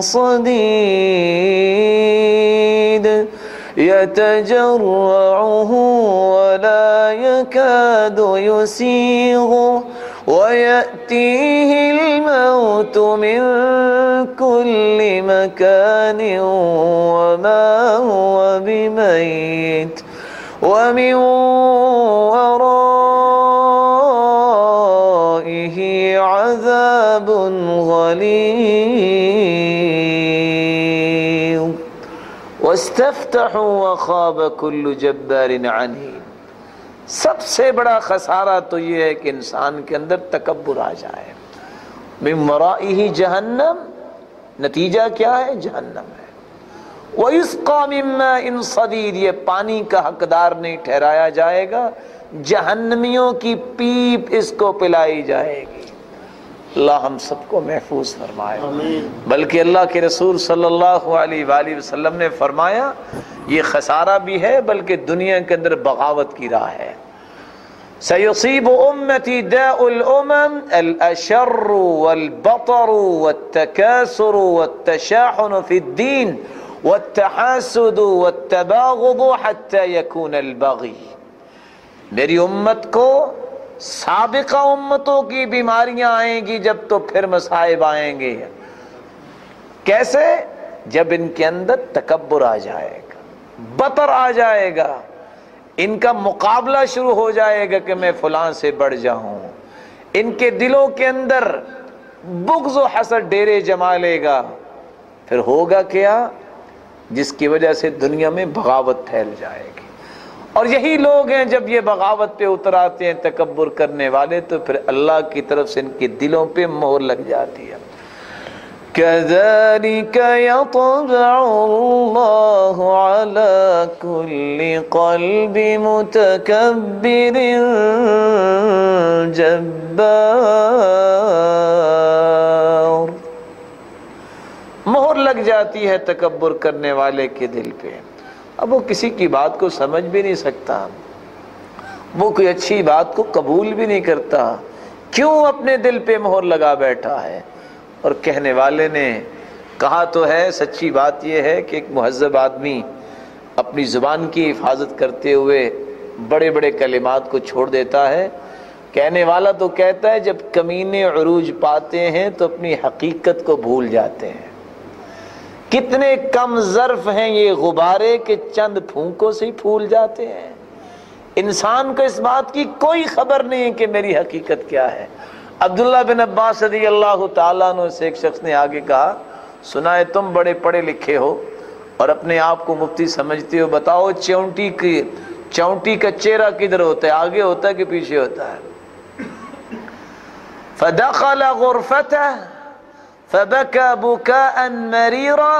صديد يتجرعه ولا يكاد يسيغه ويأتيه الموت من كل مكان وما هو بميت ومن ورائه عذاب غليظ واستفتحوا وخاب كل جبار عنيد. سب سے بڑا خسارہ تو یہ ہے کہ انسان کے اندر تکبر آ جائے. من ورائہ جہنم، نتیجہ کیا ہے؟ جہنم ہے. وَيُسْقَى مِن مَّاءٍ صَدِيدٍ، یہ پانی کا حقدار نہیں ٹھہرایا جائے گا، جہنمیوں کی پیپ اس کو پلائی جائے گی. اللہ ہم سب کو محفوظ فرمائے. بلکہ اللہ کے رسول صلی اللہ علیہ وآلہ وسلم نے فرمایا یہ خسارہ بھی ہے بلکہ دنیا کے اندر بغاوت کی راہ ہے. سَيُصِيبُ أُمَّتِي دَاءُ الْأُمَمِ الْأَشَرُّ وَالْبَطَرُ وَالتَّكَاثُرُ وَالتَّشَاحُنُ فِي الدِّينِ وَالتَّحَاسُدُ وَالتَّبَاغُضُ حَتَّى يَكُونَ الْبَغْيُ. میری امت کو سابقہ امتوں کی بیماریاں آئیں گی جب تو پھر مصائب آئیں گے. کیسے؟ جب ان کے اندر تکبر آ جائے گا، بطر آ جائے گا، ان کا مقابلہ شروع ہو جائے گا کہ میں فلاں سے بڑھ جاؤں. ان کے دلوں کے اندر بغض و حسد ڈیرے جما لے گا. پھر ہوگا کیا؟ جس کی وجہ سے دنیا میں بغاوت پھیل جائے گی. اور یہی لوگ ہیں جب یہ بغاوت پہ اتر آتے ہیں تکبر کرنے والے تو پھر اللہ کی طرف سے ان کے دلوں پہ مہر لگ جاتی ہے. كَذَلِكَ يَطْبَعُ اللَّهُ عَلَى كُلِّ قَلْبِ مُتَكَبِّرٍ جَبَّارٍ. مہر لگ جاتی ہے تکبر کرنے والے کے دل پہ. اب وہ کسی کی بات کو سمجھ بھی نہیں سکتا، وہ کوئی اچھی بات کو قبول بھی نہیں کرتا. کیوں اپنے دل پہ مہر لگا بیٹھا ہے؟ اور کہنے والے نے کہا تو ہے، سچی بات یہ ہے کہ ایک مہذب آدمی اپنی زبان کی حفاظت کرتے ہوئے بڑے بڑے کلمات کو چھوڑ دیتا ہے. کہنے والا تو کہتا ہے جب کمینے عروج پاتے ہیں تو اپنی حقیقت کو بھول جاتے ہیں. کتنے کم ظرف ہیں یہ غبارے کے چند پھونکوں سے ہی پھول جاتے ہیں. انسان کو اس بات کی کوئی خبر نہیں ہے کہ میری حقیقت کیا ہے. عبداللہ بن عباس رضی اللہ تعالیٰ عنہ سے ایک شخص نے آگے کہا، سنا ہے تم بڑے پڑھے لکھے ہو اور اپنے آپ کو مفتی سمجھتے ہو، بتاؤ چونٹی کا چہرہ کدھر ہوتا ہے؟ آگے ہوتا ہے کہ پیچھے ہوتا ہے؟ فدخل غرفته فبكى بكاء مريرا.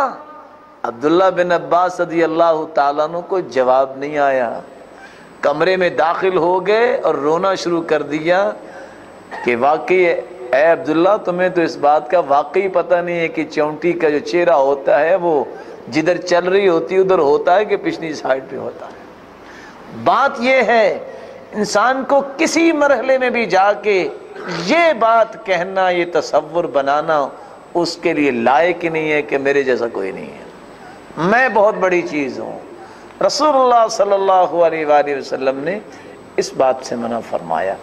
عبداللہ بن عباس رضی اللہ تعالیٰ عنہ کو جواب نہیں آیا. کمرے میں داخل ہو گئے اور رونا شروع کر دیا کہ واقعی اے عبداللہ تمہیں تو اس بات کا واقعی پتہ نہیں ہے کہ چونٹی کا جو چہرہ ہوتا ہے وہ جدھر چل رہی ہوتی ادھر ہوتا ہے کہ پچھلی سائڈ پہ ہوتا ہے. بات یہ ہے انسان کو کسی مرحلے میں بھی جا کے یہ بات کہنا، یہ تصور بنانا اس کے لیے لائق ہی نہیں ہے کہ میرے جیسا کوئی نہیں ہے، میں بہت بڑی چیز ہوں. رسول اللہ صلی اللہ علیہ وآلہ وسلم نے اس بات سے منع فرمایا.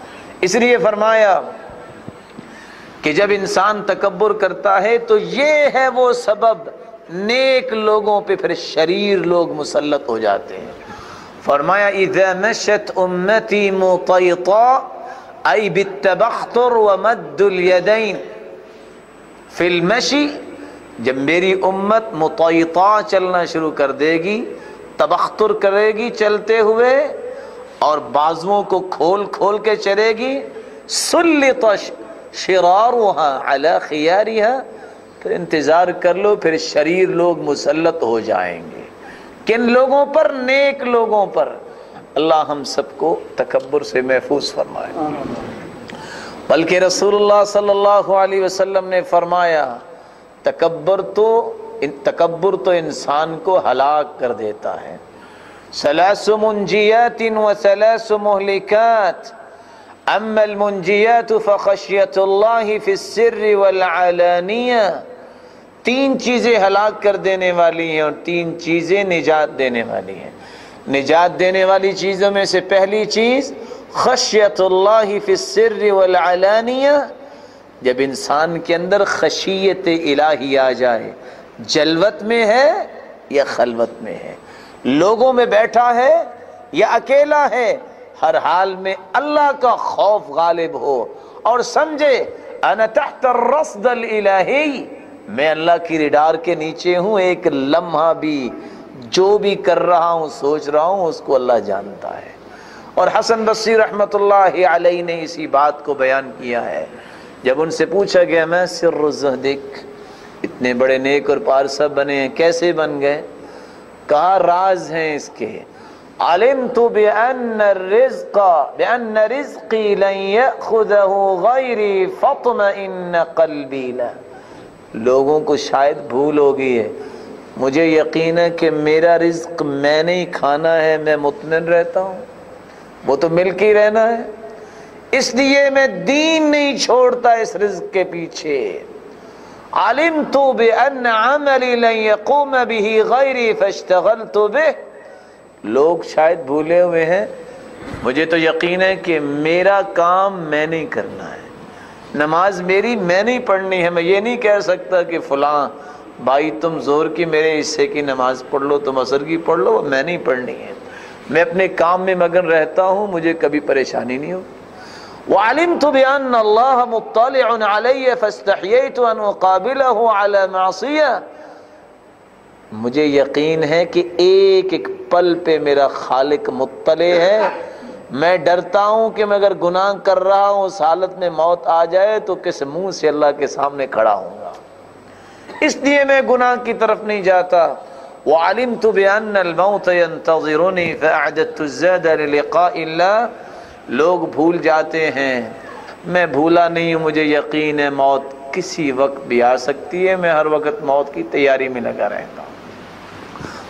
اس لیے فرمایا کہ جب انسان تکبر کرتا ہے تو یہ ہے وہ سبب، نیک لوگوں پہ پھر شریر لوگ مسلط ہو جاتے ہیں. فرمایا اذا مشت امتی مطیطا ای بالتبختر ومد الیدین فی المشی. جب میری امت مطیطا چلنا شروع کر دے گی، تبختر کرے گی چلتے ہوئے اور بازوؤں کو کھول کھول کے چلے گی، سلط شرارها علی خیارها، پھر انتظار کر لو پھر شریر لوگ مسلط ہو جائیں گے. کن لوگوں پر؟ نیک لوگوں پر. اللہ ہم سب کو تکبر سے محفوظ فرمائے. بلکہ رسول اللہ صلی اللہ علیہ وسلم نے فرمایا تکبر تو انسان کو ہلاک کر دیتا ہے. ثلاث منجیات و ثلاث مہلکات، اما المنجیات فخشیت اللہ فی السر والعلانیہ. تین چیزیں ہلاک کر دینے والی ہیں اور تین چیزیں نجات دینے والی ہیں۔ نجات دینے والی چیزوں میں سے پہلی چیز خشیت اللہ فی السر والعلانیہ، جب انسان کے اندر خشیت الہی آ جائے، جلوت میں ہے یا خلوت میں ہے، لوگوں میں بیٹھا ہے یا اکیلا ہے، ہر حال میں اللہ کا خوف غالب ہو اور سمجھے انا تحت الرصد الالہی، میں اللہ کی ریڈار کے نیچے ہوں، ایک لمحہ بھی جو بھی کر رہا ہوں سوچ رہا ہوں اس کو اللہ جانتا ہے۔ اور حسن بصری رحمۃ اللہ علیہ نے اسی بات کو بیان کیا ہے جب ان سے پوچھا گیا میں سر زہدک، اتنے بڑے نیک اور پارسا بنے ہیں کیسے بن گئے؟ کہا راز ہیں اس کے، علمت بأن رزقی لن یأخذہ غیری فاطمئن قلبی لہ، لوگوں کو شاید بھول ہو گئی ہے، مجھے یقین ہے کہ میرا رزق میں نہیں کھانا ہے، میں مطمئن رہتا ہوں، وہ تو مل کے ہی رہنا ہے، اس لیے میں دین نہیں چھوڑتا اس رزق کے پیچھے۔ علمت بأن عملی لن يقوم به غیری فاشتغلت به، لوگ شاید بھولے ہوئے ہیں، مجھے تو یقین ہے کہ میرا کام میں نہیں کرنا ہے، نماز میری میں نہیں پڑھنی ہے، میں یہ نہیں کہہ سکتا کہ فلاں بھائی تم زور کی میرے حصے کی نماز پڑھ لو، تم عصر کی پڑھ لو، میں نہیں پڑھنی ہے، میں اپنے کام میں مگن رہتا ہوں، مجھے کبھی پریشانی نہیں ہو۔ وعلمت بأن اللہ مطلع علی فاستحییت ان اقابلہ علی معصیہ، مجھے یقین ہے کہ ایک ایک پل پہ میرا خالق مطلع ہے، میں ڈرتا ہوں کہ میں اگر گناہ کر رہا ہوں اس حالت میں موت آ جائے تو کس منہ سے اللہ کے سامنے کھڑا ہوں گا، اس لیے میں گناہ کی طرف نہیں جاتا۔ وعلمت بأن الموت ينتظرني فأعددت الزاد للقاء اللہ، لوگ بھول جاتے ہیں، میں بھولا نہیں ہوں، مجھے یقین ہے موت کسی وقت بھی آ سکتی ہے، میں ہر وقت موت کی تیاری میں لگا رہتا ہوں۔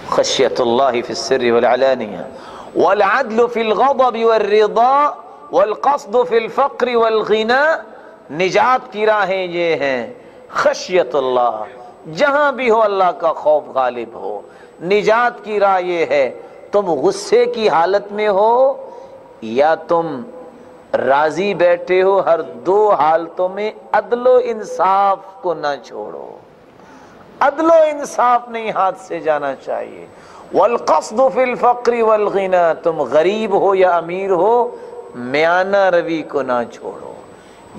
خشیت اللہ فی السر والعلانیہ، والعدل فی الغضب والرضا، والقصد فی الفقر والغنى، نجات کی راہیں یہ ہیں خشیت اللہ، جہاں بھی ہو اللہ کا خوف غالب ہو، نجات کی راہ یہ ہے تم غصے کی حالت میں ہو یا تم راضی بیٹھے ہو، ہر دو حالتوں میں عدل و انصاف کو نہ چھوڑو، عدل و انصاف نہیں ہاتھ سے جانا چاہیے۔ والقصد فی الفقر والغنى، تم غریب ہو یا امیر ہو میانہ روی کو نہ چھوڑو،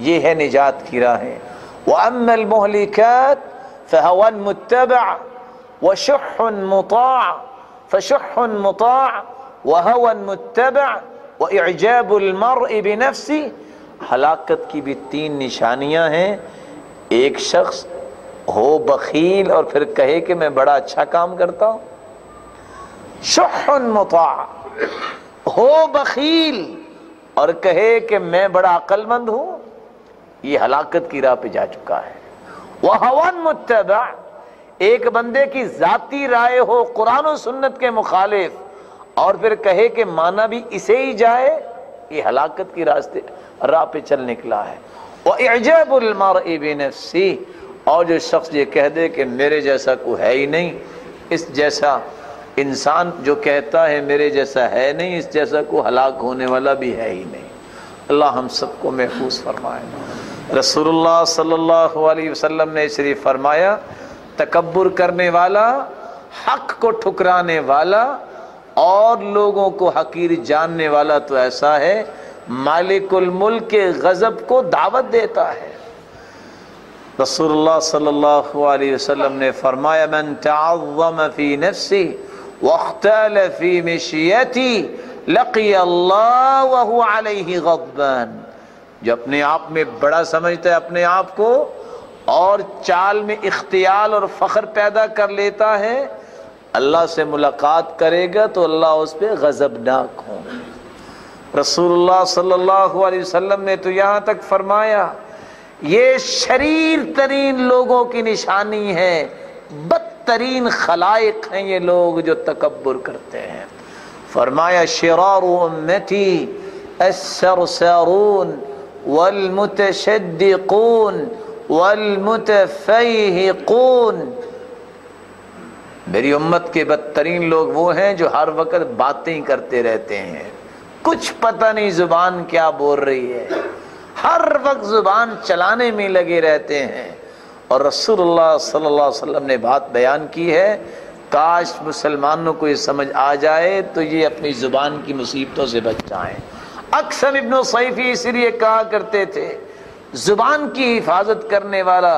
یہ ہے نجات کی راہیں۔ وَأَمَّا الْمُهْلِكَاتِ فَهَوًى مُتَّبَعَ وَشُحٌّ مُطَاعَ فَشُحٌّ مُطَاعَ وَهَوًى مُتَّبَعَ وَإِعْجَابُ الْمَرْءِ بِنَفْسِهِ، ہلاکت کی بھی تین نشانیاں ہیں، ایک شخص ہو بخیل اور پھر کہے کہ میں بڑا اچھا کام کرتا ہوں، شح مطاع، ہو بخیل اور کہے کہ میں بڑا عقل مند ہوں، یہ ہلاکت کی راہ پہ جا چکا ہے۔ وَهَوًى مُتَّبَعَ، ایک بندے کی ذاتی رائے ہو قرآن و سنت کے مخالف اور پھر کہے کہ مانا بھی اسے ہی جائے، یہ ہلاکت کی راستے راہ پہ چل نکلا ہے۔ وَإِعْجَابُ الْمَرْءِ بِنَفْسِهِ، اور جو شخص یہ کہہ دے کہ میرے جیسا کوئی ہے ہی نہیں، اس جیسا انسان جو کہتا ہے میرے جیسا ہے نہیں، اس جیسا کوئی ہلاک ہونے والا بھی ہے ہی نہیں۔ اللہ ہم سب کو محفوظ فرمائے۔ رسول اللہ صلی اللہ علیہ وسلم نے شریف فرمایا، تکبر کرنے والا، حق کو ٹھکرانے والا اور لوگوں کو حقیر جاننے والا تو ایسا ہے مالک الملک کے غضب کو دعوت دیتا ہے۔ رسول اللہ صلی اللہ علیہ وسلم نے فرمایا، من تعظم فی نفسی واختال فی مشیتی لقی اللہ وہو علیہ غضبان، جو اپنے آپ میں بڑا سمجھتا ہے اپنے آپ کو اور چال میں اختیال اور فخر پیدا کر لیتا ہے، اللہ سے ملاقات کرے گا تو اللہ اس پہ غضبناک ہوں۔ رسول اللہ صلی اللہ علیہ وسلم نے تو یہاں تک فرمایا یہ شریر ترین لوگوں کی نشانی ہے، بدترین خلائق ہیں یہ لوگ جو تکبر کرتے ہیں۔ فرمایا شرار امتی السرسارون والمتشدقون والمتفیہقون، میری امت کے بدترین لوگ وہ ہیں جو ہر وقت باتیں کرتے رہتے ہیں، کچھ پتہ نہیں زبان کیا بول رہی ہے، ہر وقت زبان چلانے میں لگے رہتے ہیں۔ اور رسول اللہ صلی اللہ علیہ وسلم نے بات بیان کی ہے، کاش مسلمانوں کو یہ سمجھ آ جائے تو یہ اپنی زبان کی مصیبتوں سے بچ جائیں۔ اکثر ابن صیفی اس لیے کہا کرتے تھے زبان کی حفاظت کرنے والا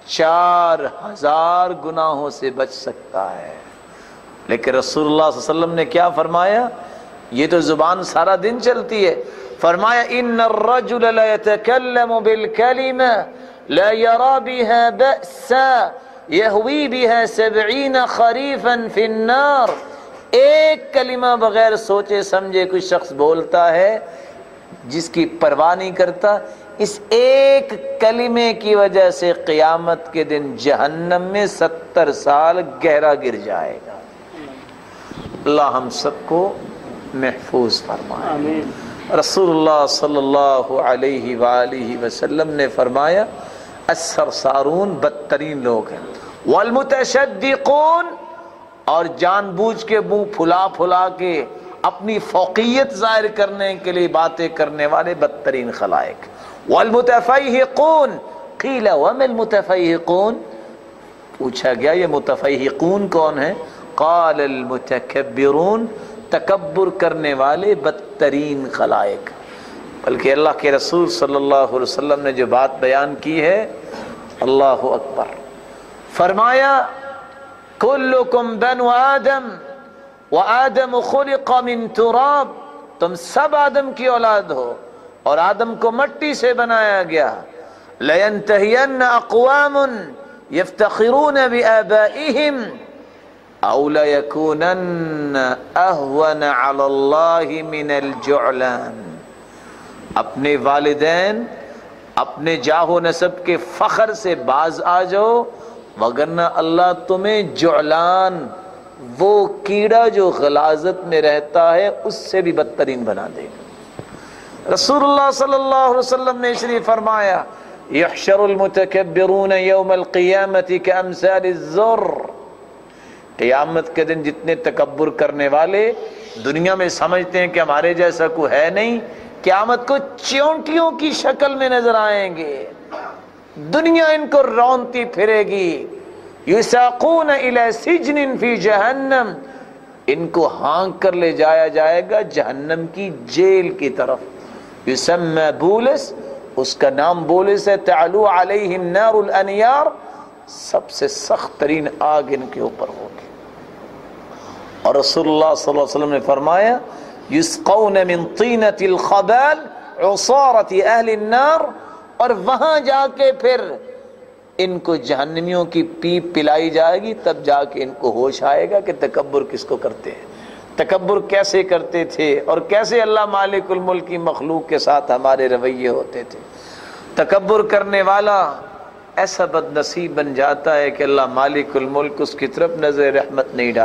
4000 گناہوں سے بچ سکتا ہے، لیکن رسول اللہ صلی اللہ علیہ وسلم نے کیا فرمایا؟ یہ تو زبان سارا دن چلتی ہے، فرمایا ان الرجل لا يتكلم بالكلمة لا يرى بها بأسا يهوي بها 70 خريفا في النار۔ ایک کلمہ بغیر سوچے سمجھے کوئی شخص بولتا ہے جس کی پرواہ نہیں کرتا، اس ایک کلمے کی وجہ سے قیامت کے دن جہنم میں 70 سال گہرا گر جائے گا۔ اللہ ہم سب کو محفوظ فرمائے۔ آمین۔ رسول اللہ صلی اللہ علیہ وآلہ وسلم نے فرمایا السرسارون بدترین لوگ ہیں، والمتشدقون اور جان بوجھ کے منہ پھلا پھلا کے اپنی فوقیت ظاہر کرنے کے لیے باتیں کرنے والے بدترین خلائق، والمتفیہقون قیل وما المتفیہقون، پوچھا گیا یہ متفیہقون کون ہیں؟ قال المتکبرون، تکبر کرنے والے بدترین خلائق۔ بلکہ اللہ کے رسول صلی اللہ علیہ وسلم نے جو بات بیان کی ہے، اللہ اکبر، فرمایا کلکم بنو آدم وآدم خلق من تراب، تم سب آدم کی اولاد ہو اور آدم کو مٹی سے بنایا گیا۔ لینتہین اقوام یفتخرون بآبائہم او لیکونن اہون علی اللہ من الجعلان، اپنے والدین اپنے جاہ و نسب کے فخر سے باز آ جاؤ، وگرنہ اللہ تمہیں جعلان، وہ کیڑا جو غلاظت میں رہتا ہے، اس سے بھی بدترین بنا دے گا۔ رسول اللہ صلی اللہ علیہ وسلم نے اس لیے فرمایا یحشر المتکبرون یوم القیامت کامثال الذر، قیامت کے دن جتنے تکبر کرنے والے دنیا میں سمجھتے ہیں کہ ہمارے جیسا کوئی ہے نہیں، قیامت کو چیونٹیوں کی شکل میں نظر آئیں گے، دنیا ان کو رونتی پھرے گی۔ یساقون الی سجن فی جہنم، ان کو ہانک کر لے جایا جائے گا جہنم کی جیل کی طرف۔ یسمى بولس، اس کا نام بولس ہے، تعلو علیہ النار الانیار، سب سے سخت ترین آگ ان کے اوپر ہوگی۔ اور رسول اللہ صلی اللہ علیہ وسلم نے فرمایا یسقون من طینۃ الخبال عصارۃ اہل النار، اور وہاں جا کے پھر ان کو جہنمیوں کی پیپ پلائی جائے گی، تب جا کے ان کو ہوش آئے گا کہ تکبر کس کو کرتے ہیں، تکبر کیسے کرتے تھے، اور کیسے اللہ مالک الملک کی مخلوق کے ساتھ ہمارے رویے ہوتے تھے۔ تکبر کرنے والا ایسا بد نصیب بن جاتا ہے کہ اللہ مالک الملک اس کی طرف نظر رحمت نہیں ڈالتا۔